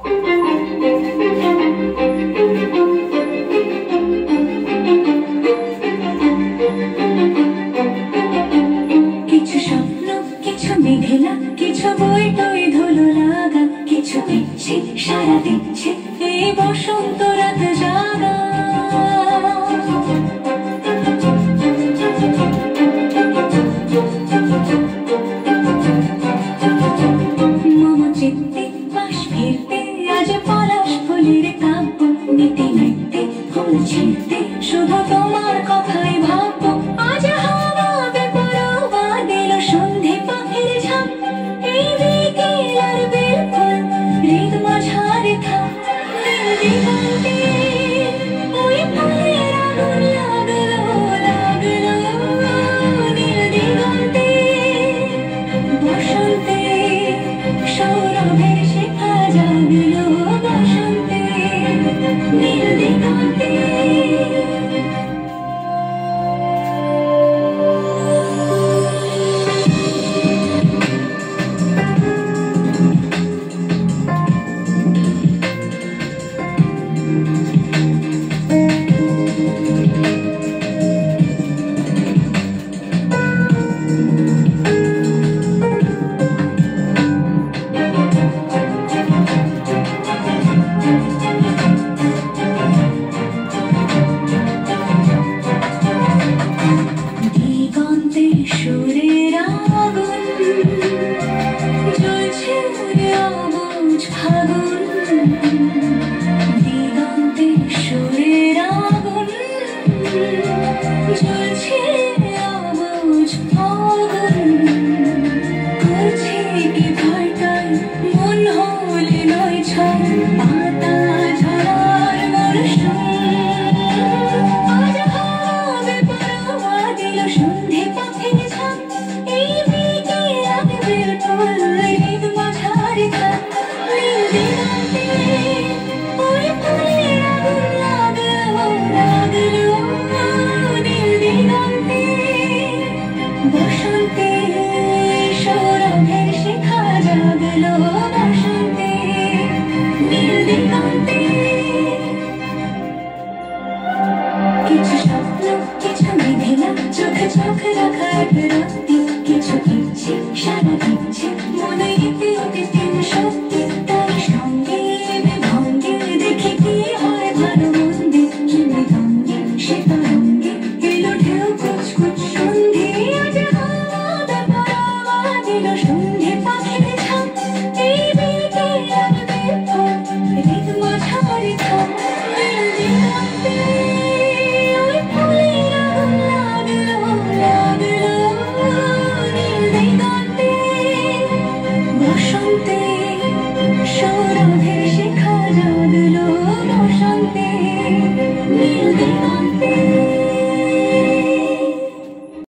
কিছু স্বপ্ন, কিছু মেঘলা, কিছু বই টই ধুলো লাগা, কিছু ইচ্ছে সারা দিচ্ছে এই বসন্ত রাত জাগা। মম চিত্তে পাশ ফিরতে আজ পলাশ ফুলের কাব্য, নিতে নিতে ফুল ছিঁড়তে শুধু তোমার কথাই ভাববো। আজ হাওয়া বেপরোয়া দিল সন্ধে পাখির ঝাঁক, এই বিকেল আর বেলফুল হৃদ মাঝারে থাক। নীল দিগন্তে ওই ফুলের আগুন লাগলো লাগলো, নীল দিগন্তে বসন্তে সৌরভের শিখা জাগলো, বসন্তে নীল দিগন্তে। দিগন্তে সুরের আগুন জ্বলছে অবুঝ ফাগুন, দিগন্তে সুরের আগুন জ্বলছে অবুঝ ফাগুন। করছে কি ভয়টাই মন হলে নয় ছয়, পাতা ঝরার মরশুম। আজ হাওয়া বেপরোয়া দিল সন্ধে পাখির ঝাঁক, এই বিকেল আর বেলফুল হৃদ মাঝারে থাক। নীল দিগন্তে